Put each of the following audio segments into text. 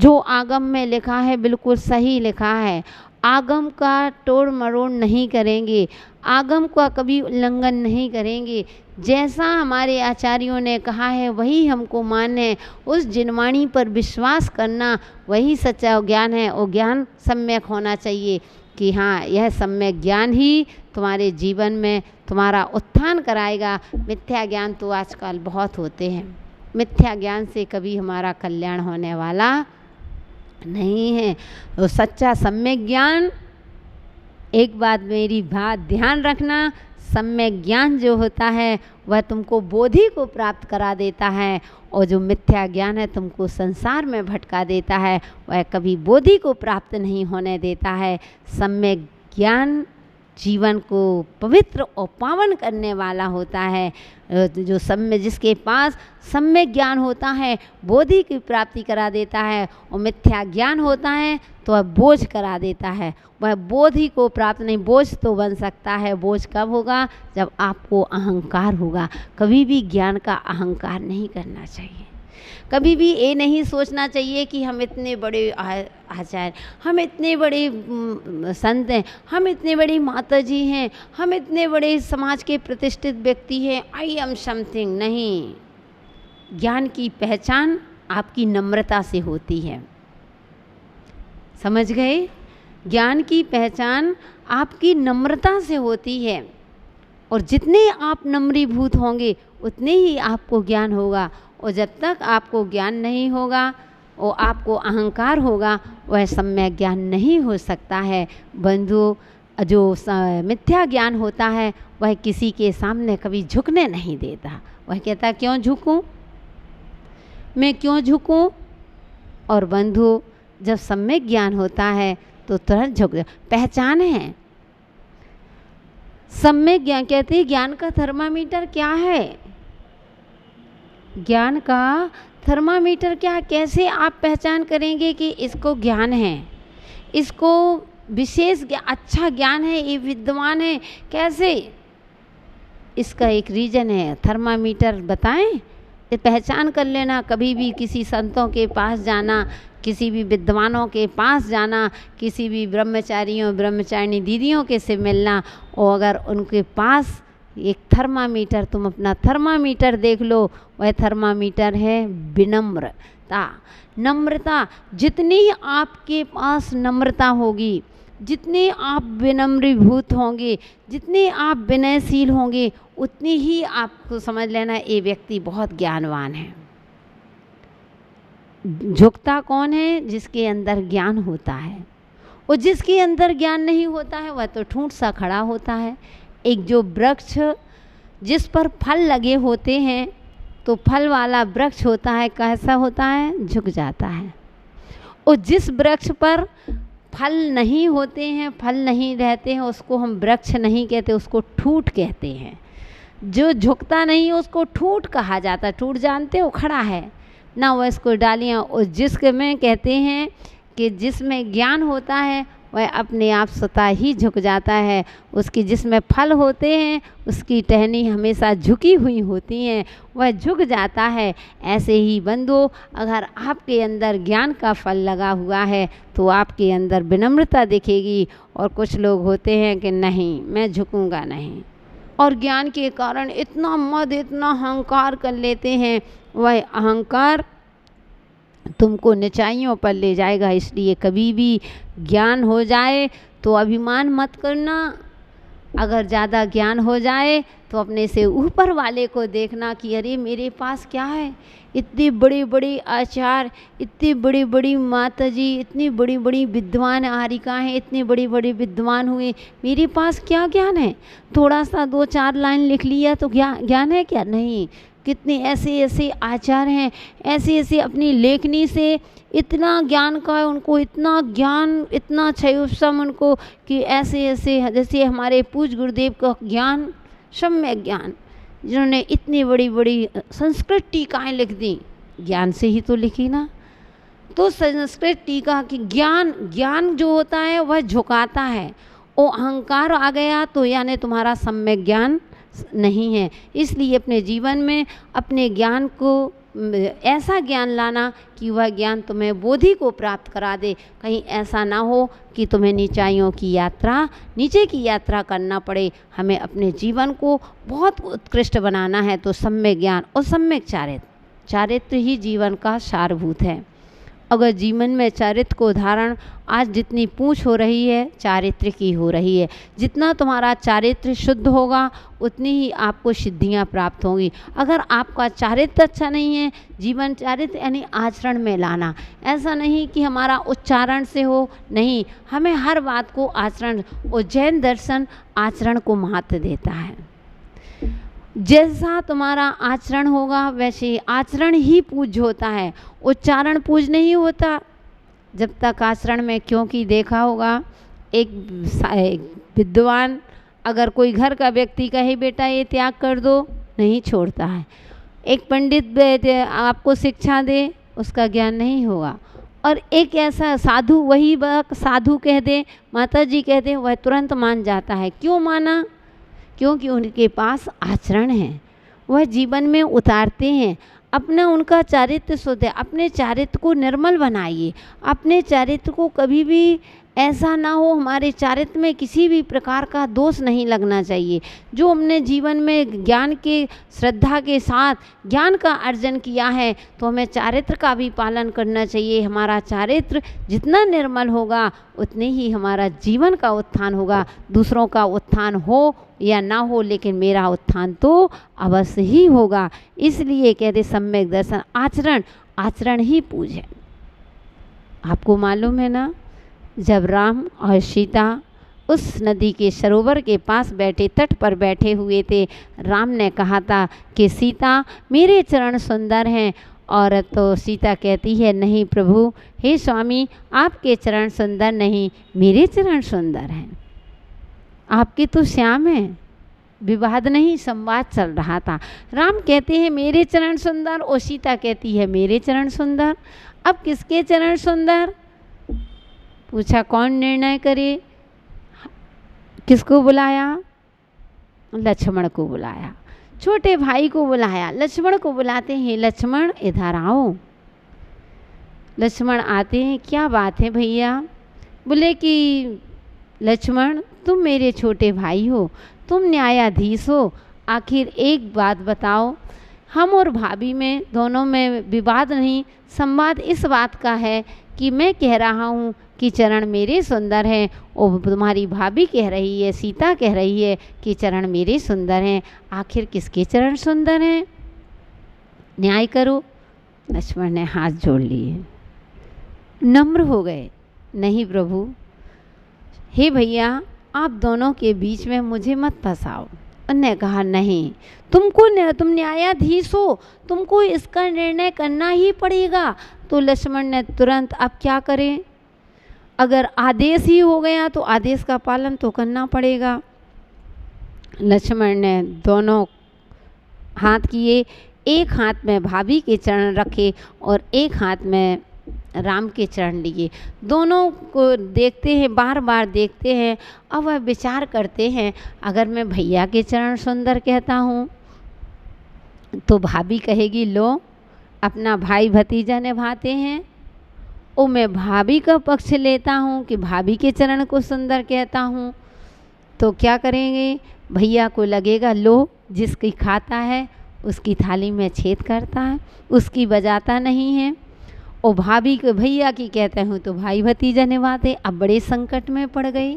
जो आगम में लिखा है बिल्कुल सही लिखा है। आगम का तोड़ मरोड़ नहीं करेंगे, आगम का कभी उल्लंघन नहीं करेंगे। जैसा हमारे आचार्यों ने कहा है वही हमको मान्य है, उस जिनवाणी पर विश्वास करना वही सच्चा ज्ञान है। और ज्ञान सम्यक होना चाहिए कि हाँ, यह सम्यक ज्ञान ही तुम्हारे जीवन में तुम्हारा उत्थान कराएगा। मिथ्या ज्ञान तो आजकल बहुत होते हैं, मिथ्या ज्ञान से कभी हमारा कल्याण होने वाला नहीं है। तो सच्चा सम्यक ज्ञान, एक बात मेरी बात ध्यान रखना, सम्यक ज्ञान जो होता है वह तुमको बोधि को प्राप्त करा देता है, और जो मिथ्या ज्ञान है तुमको संसार में भटका देता है, वह कभी बोधि को प्राप्त नहीं होने देता है। सम्यक ज्ञान जीवन को पवित्र और पावन करने वाला होता है। जो जिसके पास सम्यक ज्ञान होता है बोधि की प्राप्ति करा देता है, और मिथ्या ज्ञान होता है तो वह बोझ करा देता है। वह बोधि को प्राप्त नहीं, बोझ तो बन सकता है। बोझ कब होगा? जब आपको अहंकार होगा। कभी भी ज्ञान का अहंकार नहीं करना चाहिए। कभी भी ये नहीं सोचना चाहिए कि हम इतने बड़े आचार्य, हम इतने बड़े संत हैं, हम इतने बड़ी माता जी हैं, हम इतने बड़े समाज के प्रतिष्ठित व्यक्ति हैं, आई एम समथिंग। नहीं, ज्ञान की पहचान आपकी नम्रता से होती है। समझ गए? ज्ञान की पहचान आपकी नम्रता से होती है, और जितने आप नम्रीभूत होंगे उतने ही आपको ज्ञान होगा। और जब तक आपको ज्ञान नहीं होगा और आपको अहंकार होगा, वह सम्यक ज्ञान नहीं हो सकता है। बंधु, जो मिथ्या ज्ञान होता है वह किसी के सामने कभी झुकने नहीं देता। वह कहता क्यों झुकूं, मैं क्यों झुकूं? और बंधु, जब सम्यक ज्ञान होता है तो तुरंत झुक जा। पहचान है सम्यक ज्ञान। कहते हैं ज्ञान का थर्मामीटर क्या है? ज्ञान का थर्मामीटर क्या है? कैसे आप पहचान करेंगे कि इसको ज्ञान है, इसको विशेष अच्छा ज्ञान है, ये विद्वान है? कैसे? इसका एक रीजन है। थर्मामीटर बताएं, ये पहचान कर लेना। कभी भी किसी संतों के पास जाना, किसी भी विद्वानों के पास जाना, किसी भी ब्रह्मचारियों ब्रह्मचारिणी दीदियों के से मिलना, और अगर उनके पास एक थर्मामीटर, तुम अपना थर्मामीटर देख लो, वह थर्मामीटर है विनम्रता, नम्रता। जितनी आपके पास नम्रता होगी, जितने आप विनम्रीभूत होंगे, जितने आप विनयशील होंगे, उतनी ही आपको समझ लेना ये व्यक्ति बहुत ज्ञानवान है। झुकता कौन है? जिसके अंदर ज्ञान होता है, और जिसके अंदर ज्ञान नहीं होता है वह तो ठूंठ सा खड़ा होता है। एक जो वृक्ष जिस पर फल लगे होते हैं, तो फल वाला वृक्ष होता है, कैसा होता है? झुक जाता है। और जिस वृक्ष पर फल नहीं होते हैं, फल नहीं रहते हैं, उसको हम वृक्ष नहीं कहते, उसको ठूंठ कहते हैं। जो झुकता नहीं है उसको ठूंठ कहा जाता है। ठूंठ जानते हो? खड़ा है ना, वह इसको डालियाँ। और जिसमें कहते हैं कि जिसमें ज्ञान होता है वह अपने आप स्वतः ही झुक जाता है। उसकी जिसमें फल होते हैं उसकी टहनी हमेशा झुकी हुई होती हैं, वह झुक जाता है। ऐसे ही बंधु, अगर आपके अंदर ज्ञान का फल लगा हुआ है तो आपके अंदर विनम्रता दिखेगी। और कुछ लोग होते हैं कि नहीं, मैं झुकूंगा नहीं, और ज्ञान के कारण इतना मद, इतना अहंकार कर लेते हैं। वह अहंकार तुमको ऊंचाइयों पर ले जाएगा। इसलिए कभी भी ज्ञान हो जाए तो अभिमान मत करना। अगर ज़्यादा ज्ञान हो जाए तो अपने से ऊपर वाले को देखना कि अरे मेरे पास क्या है, इतनी बड़ी बड़ी आचार्य, इतनी बड़ी बड़ी माता जी, इतनी बड़ी बड़ी विद्वान आरिकाएँ, इतने बड़े बड़े विद्वान हुए, मेरे पास क्या ज्ञान है? थोड़ा सा 2-4 लाइन लिख लिया तो ज्ञान है क्या? नहीं। कितने ऐसे ऐसे आचार्य हैं, ऐसे ऐसे अपनी लेखनी से इतना ज्ञान का है उनको, इतना ज्ञान, इतना क्षयोपम उनको, कि ऐसे ऐसे जैसे हमारे पूज्य गुरुदेव का ज्ञान, सम्यक ज्ञान, जिन्होंने इतनी बड़ी बड़ी संस्कृत टीकाएँ लिख दी, ज्ञान से ही तो लिखी ना। तो संस्कृत टीका की ज्ञान जो होता है वह झुकाता है। वो अहंकार आ गया तो यानी तुम्हारा सम्यक ज्ञान नहीं है। इसलिए अपने जीवन में अपने ज्ञान को ऐसा ज्ञान लाना कि वह ज्ञान तुम्हें बोधि को प्राप्त करा दे। कहीं ऐसा ना हो कि तुम्हें नीचे की यात्रा करना पड़े। हमें अपने जीवन को बहुत उत्कृष्ट बनाना है तो सम्यक ज्ञान और सम्यक चारित्र ही जीवन का सारभूत है। अगर जीवन में चारित्र को धारण, आज जितनी पूछ हो रही है चारित्र की हो रही है। जितना तुम्हारा चारित्र शुद्ध होगा उतनी ही आपको सिद्धियां प्राप्त होंगी। अगर आपका चारित्र अच्छा नहीं है, जीवन चारित्र यानी आचरण में लाना, ऐसा नहीं कि हमारा उच्चारण से हो, नहीं, हमें हर बात को आचरण, और जैन दर्शन आचरण को महत्व देता है। जैसा तुम्हारा आचरण होगा वैसे आचरण ही पूज्य होता है, उच्चारण पूज्य नहीं होता जब तक आचरण में। क्योंकि देखा होगा एक विद्वान अगर कोई घर का व्यक्ति कहे बेटा ये त्याग कर दो, नहीं छोड़ता है। एक पंडित आपको शिक्षा दे, उसका ज्ञान नहीं होगा। और एक ऐसा साधु, वही बात साधु कह दे, माता जी कह दे, वह तुरंत मान जाता है। क्यों माना? क्योंकि उनके पास आचरण है, वह जीवन में उतारते हैं। अपना उनका चारित्र शुद्ध है। अपने चारित्र को निर्मल बनाइए। अपने चारित्र को कभी भी ऐसा ना हो, हमारे चारित्र में किसी भी प्रकार का दोष नहीं लगना चाहिए। जो हमने जीवन में ज्ञान के श्रद्धा के साथ ज्ञान का अर्जन किया है तो हमें चारित्र का भी पालन करना चाहिए। हमारा चारित्र जितना निर्मल होगा उतने ही हमारा जीवन का उत्थान होगा। दूसरों का उत्थान हो या ना हो, लेकिन मेरा उत्थान तो अवश्य ही होगा। इसलिए कहते सम्यक दर्शन, आचरण ही पूज्य है। आपको मालूम है ना, जब राम और सीता उस नदी के सरोवर के पास बैठे, तट पर बैठे हुए थे, राम ने कहा था कि सीता मेरे चरण सुंदर हैं। और तो सीता कहती है नहीं प्रभु, हे स्वामी, आपके चरण सुंदर नहीं, मेरे चरण सुंदर हैं। आपके तो श्याम हैं। विवाद नहीं, संवाद चल रहा था। राम कहते हैं मेरे चरण सुंदर और सीता कहती है मेरे चरण सुंदर। अब किसके चरण सुंदर? पूछा कौन निर्णय करे? किसको बुलाया? लक्ष्मण को बुलाया। छोटे भाई को बुलाया। लक्ष्मण को बुलाते हैं, लक्ष्मण इधर आओ। लक्ष्मण आते हैं, क्या बात है भैया? बोले कि लक्ष्मण तुम मेरे छोटे भाई हो, तुम न्यायाधीश हो, आखिर एक बात बताओ, हम और भाभी में दोनों में विवाद नहीं, संवाद इस बात का है कि मैं कह रहा हूँ कि चरण मेरे सुंदर हैं और तुम्हारी भाभी कह रही है, सीता कह रही है कि चरण मेरे सुंदर हैं। आखिर किसके चरण सुंदर हैं? न्याय करो। लक्ष्मण ने हाथ जोड़ लिए, नम्र हो गए। नहीं प्रभु, हे भैया, आप दोनों के बीच में मुझे मत फंसाओ। उन्होंने कहा नहीं, तुम न्यायाधीश हो, तुमको इसका निर्णय करना ही पड़ेगा। तो लक्ष्मण ने तुरंत, अब क्या करें? अगर आदेश ही हो गया तो आदेश का पालन तो करना पड़ेगा। लक्ष्मण ने दोनों हाथ किए, एक हाथ में भाभी के चरण रखे और एक हाथ में राम के चरण लिए। दोनों को देखते हैं, बार बार देखते हैं। अब वह विचार करते हैं, अगर मैं भैया के चरण सुंदर कहता हूँ तो भाभी कहेगी लो अपना भाई भतीजा निभाते हैं, और मैं भाभी का पक्ष लेता हूँ कि भाभी के चरण को सुंदर कहता हूँ, तो क्या करेंगे? भैया को लगेगा लो जिसकी खाता है उसकी थाली में छेद करता है, उसकी बजाता नहीं है। और भाभी को भैया की कहते हूँ तो भाई भतीजा निभाते। अब बड़े संकट में पड़ गई।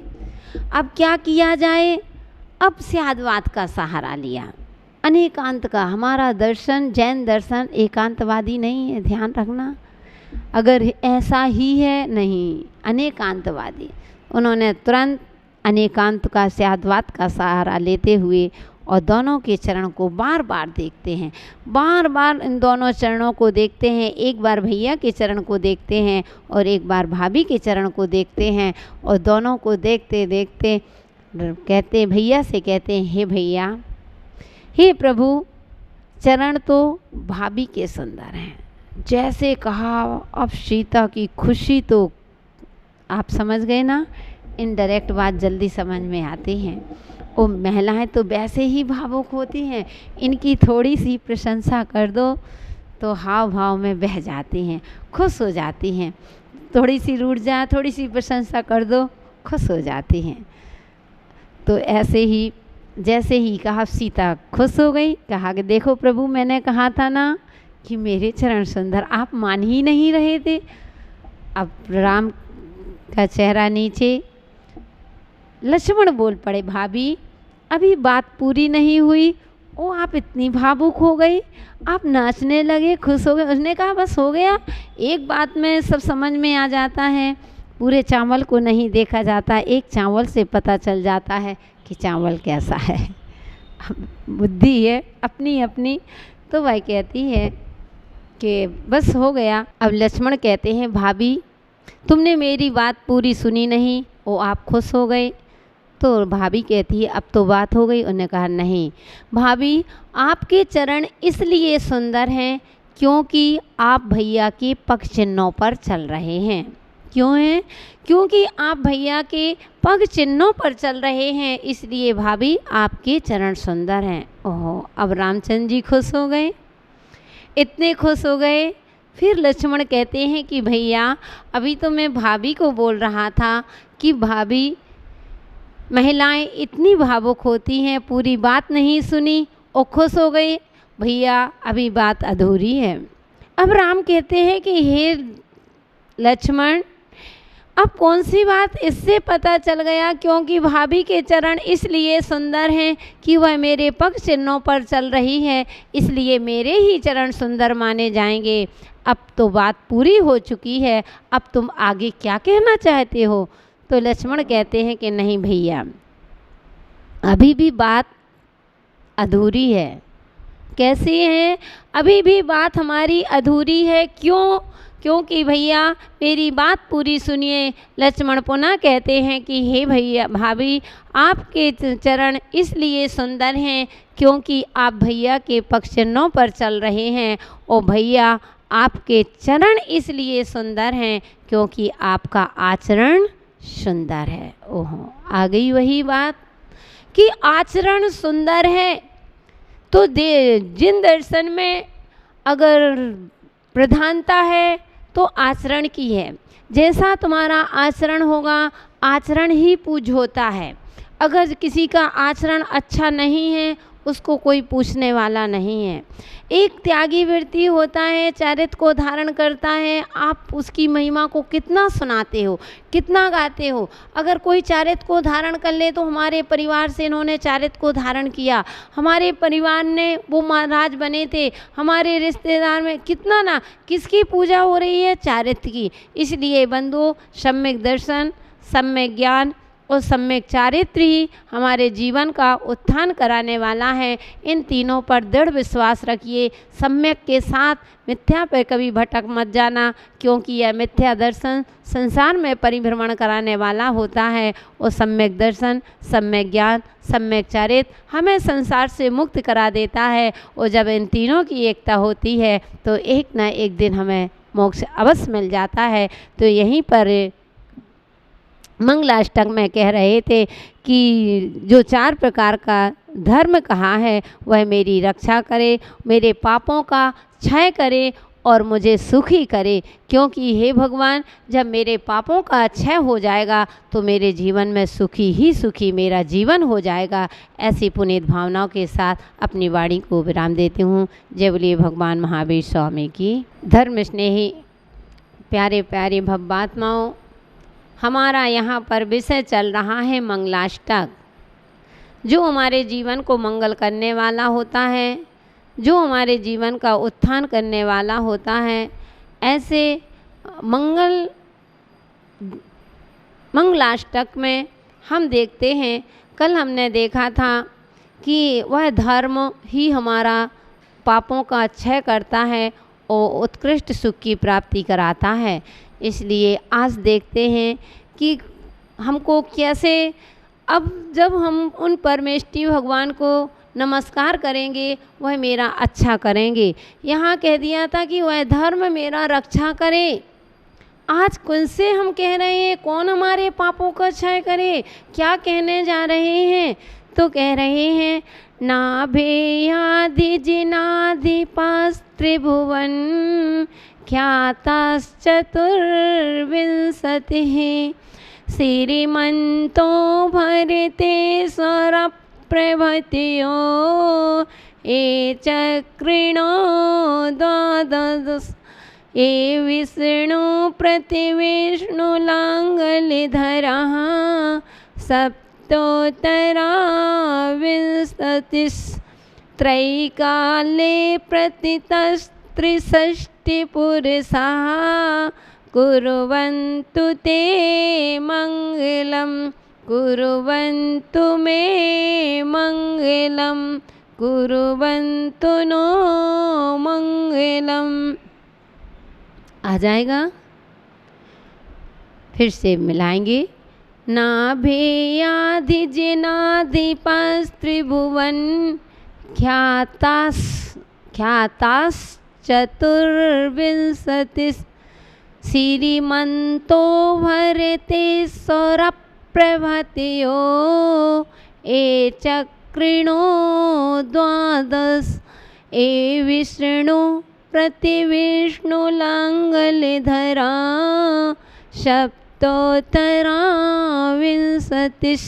अब क्या किया जाए? अब स्यादवाद का सहारा लिया, अनेकांत का। हमारा दर्शन, जैन दर्शन एकांतवादी नहीं है, ध्यान रखना। अगर ऐसा ही है, नहीं, अनेकांतवादी। उन्होंने तुरंत अनेकांत का, स्यादवाद का सहारा लेते हुए और दोनों के चरण को बार बार देखते हैं, बार बार इन दोनों चरणों को देखते हैं। एक बार भैया के चरण को देखते हैं और एक बार भाभी के चरण को देखते हैं। और दोनों को देखते देखते कहते, भैया से कहते हैं, हे भैया, हे प्रभु, चरण तो भाभी के सुंदर हैं। जैसे कहा, अब सीता की खुशी तो आप समझ गए ना, इनडायरेक्ट बात जल्दी समझ में आती हैं। और महिलाएं तो वैसे ही भावुक होती हैं, इनकी थोड़ी सी प्रशंसा कर दो तो हाव भाव में बह जाती हैं, खुश हो जाती हैं। थोड़ी सी रूठ जाए, थोड़ी सी प्रशंसा कर दो, खुश हो जाती हैं। तो ऐसे ही जैसे ही कहा, सीता खुश हो गई। कहा कि देखो प्रभु, मैंने कहा था ना कि मेरे चरण सुंदर, आप मान ही नहीं रहे थे। अब राम का चेहरा नीचे। लक्ष्मण बोल पड़े, भाभी अभी बात पूरी नहीं हुई, ओ आप इतनी भावुक हो गई, आप नाचने लगे, खुश हो गए। उसने कहा बस हो गया, एक बात में सब समझ में आ जाता है, पूरे चावल को नहीं देखा जाता, एक चावल से पता चल जाता है कि चावल कैसा है। बुद्धि है अपनी अपनी। तो वह कहती है कि बस हो गया। अब लक्ष्मण कहते हैं, भाभी तुमने मेरी बात पूरी सुनी नहीं, ओ आप खुश हो गए। तो भाभी कहती है अब तो बात हो गई। उन्होंने कहा नहीं भाभी, आपके चरण इसलिए सुंदर हैं क्योंकि आप भैया के पग चिन्हों पर चल रहे हैं। क्यों हैं? क्योंकि आप भैया के पग चिन्हों पर चल रहे हैं, इसलिए भाभी आपके चरण सुंदर हैं। ओहो, अब रामचंद्र जी खुश हो गए, इतने खुश हो गए। फिर लक्ष्मण कहते हैं कि भैया अभी तो मैं भाभी को बोल रहा था कि भाभी महिलाएं इतनी भावुक होती हैं, पूरी बात नहीं सुनी और खुश हो गई, भैया अभी बात अधूरी है। अब राम कहते हैं कि हे लक्ष्मण, अब कौन सी बात, इससे पता चल गया क्योंकि भाभी के चरण इसलिए सुंदर हैं कि वह मेरे पग चिन्हों पर चल रही है, इसलिए मेरे ही चरण सुंदर माने जाएंगे। अब तो बात पूरी हो चुकी है, अब तुम आगे क्या कहना चाहते हो? तो लक्ष्मण कहते हैं कि नहीं भैया, अभी भी बात अधूरी है। कैसी है? अभी भी बात हमारी अधूरी है। क्यों? क्योंकि भैया मेरी बात पूरी सुनिए। लक्ष्मण पुनः कहते हैं कि हे भैया भाभी, आपके चरण इसलिए सुंदर हैं क्योंकि आप भैया के पग चिन्हों पर चल रहे हैं, और भैया आपके चरण इसलिए सुंदर हैं क्योंकि आपका आचरण सुंदर है। ओहो, आ गई वही बात कि आचरण सुंदर है तो जिन दर्शन में अगर प्रधानता है तो आचरण की है। जैसा तुम्हारा आचरण होगा, आचरण ही पूज होता है। अगर किसी का आचरण अच्छा नहीं है, उसको कोई पूछने वाला नहीं है। एक त्यागी वृत्ति होता है, चरित्र को धारण करता है, आप उसकी महिमा को कितना सुनाते हो, कितना गाते हो। अगर कोई चरित्र को धारण कर ले, तो हमारे परिवार से इन्होंने चरित्र को धारण किया, हमारे परिवार ने वो महाराज बने थे, हमारे रिश्तेदार में कितना ना, किसकी पूजा हो रही है? चरित्र की। इसलिए बंधुओं, सम्यक दर्शन, सम्यक ज्ञान और सम्यक चारित्र ही हमारे जीवन का उत्थान कराने वाला है। इन तीनों पर दृढ़ विश्वास रखिए। सम्यक के साथ मिथ्या पर कभी भटक मत जाना, क्योंकि यह मिथ्या दर्शन संसार में परिभ्रमण कराने वाला होता है, और सम्यक दर्शन, सम्यक ज्ञान, सम्यक चारित्र हमें संसार से मुक्त करा देता है। और जब इन तीनों की एकता होती है तो एक न एक दिन हमें मोक्ष अवश्य मिल जाता है। तो यहीं पर मंगलाष्टक में कह रहे थे कि जो 4 प्रकार का धर्म कहा है वह मेरी रक्षा करे, मेरे पापों का क्षय करे और मुझे सुखी करे। क्योंकि हे भगवान, जब मेरे पापों का क्षय हो जाएगा तो मेरे जीवन में सुखी ही सुखी मेरा जीवन हो जाएगा। ऐसी पुनीत भावनाओं के साथ अपनी वाणी को विराम देती हूँ। जय बोलिए भगवान महावीर स्वामी की। धर्म स्नेही प्यारे प्यारे भव्यात्माओं, हमारा यहाँ पर विषय चल रहा है मंगलाष्टक, जो हमारे जीवन को मंगल करने वाला होता है, जो हमारे जीवन का उत्थान करने वाला होता है। ऐसे मंगलाष्टक में हम देखते हैं, कल हमने देखा था कि वह धर्म ही हमारा पापों का क्षय करता है और उत्कृष्ट सुख की प्राप्ति कराता है। इसलिए आज देखते हैं कि हमको कैसे, अब जब हम उन परमेष्टि भगवान को नमस्कार करेंगे, वह मेरा अच्छा करेंगे। यहाँ कह दिया था कि वह धर्म मेरा रक्षा करे। आज कौन से हम कह रहे हैं, कौन हमारे पापों का क्षय करे? क्या कहने जा रहे हैं? तो कह रहे हैं, नाभेयादि जिनाधिपस्त त्रिभुवन ख्याताश्चतुर्विंशतिः श्रीमन्तो भरते स्वरप्रभृतयो ये चक्रिणो द्वादश ये विष्णु प्रतिविष्णुलाङ्गलिधरः सप्तोत्तरा विंशतिः त्रैकाले प्रतितस्त्रिषष्टिपुरुषाः कुर्वन्तु ते मङ्गलं कुर्वन्तु मे मङ्गलं कुर्वन्तु नो मंगलम। आ जाएगा, फिर से मिलाएंगे। नाभेयाधिजिनाधिपस्त्रिभुवन ख्याताश्चतुर्विंशतिः श्रीमन्तो भरते सौरप्रभृतयो ये चक्रिणो द्वादश ये विष्णु प्रतिविष्णुलाङ्गलिधरा सप्तोत्तरा विंशतिः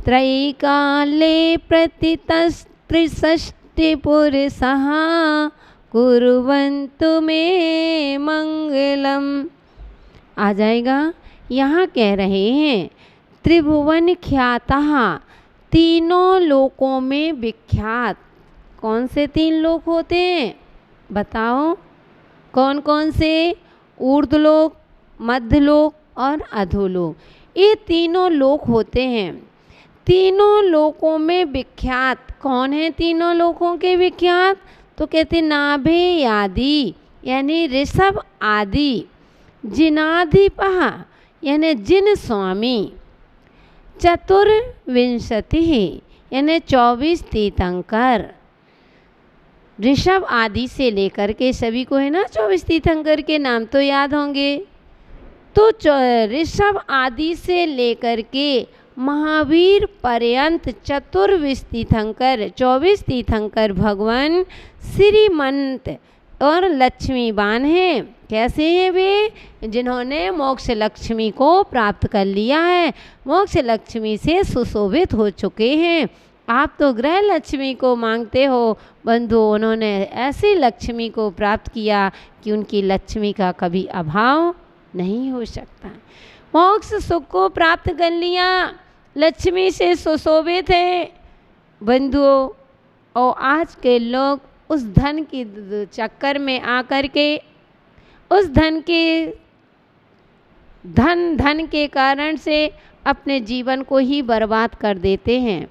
त्रैकाले प्रतितस्त्रिषष्टिपुरुषाः कुर्वन्तु मे मंगलम। आ जाएगा। यहाँ कह रहे हैं त्रिभुवन ख्यातः, तीनों लोकों में विख्यात। कौन से तीन लोक होते हैं बताओ? कौन कौन से? ऊर्ध्वलोक, मध्यलोक और अधोलोक। ये तीनों लोक होते हैं। तीनों लोकों में विख्यात कौन है? तीनों लोकों के विख्यात तो कहते नाभे आदि यानी ऋषभ आदि, जिनाधिपः यानी जिन स्वामी, चतुर्विंशति यानी 24 तीर्थंकर। ऋषभ आदि से लेकर के सभी को है ना 24 तीर्थंकर के नाम तो याद होंगे। तो ऋषभ आदि से लेकर के महावीर पर्यंत 24 तीर्थंकर, 24 तीर्थंकर भगवान श्रीमंत और लक्ष्मीवान हैं। कैसे हैं वे? जिन्होंने मोक्ष लक्ष्मी को प्राप्त कर लिया है, मोक्ष लक्ष्मी से सुशोभित हो चुके हैं। आप तो गृह लक्ष्मी को मांगते हो बंधु, उन्होंने ऐसी लक्ष्मी को प्राप्त किया कि उनकी लक्ष्मी का कभी अभाव नहीं हो सकता। मोक्ष सुख को प्राप्त कर लिया, लक्ष्मी से सुशोभित है बंधुओं। और आज के लोग उस धन की चक्कर में आकर के उस धन के कारण से अपने जीवन को ही बर्बाद कर देते हैं।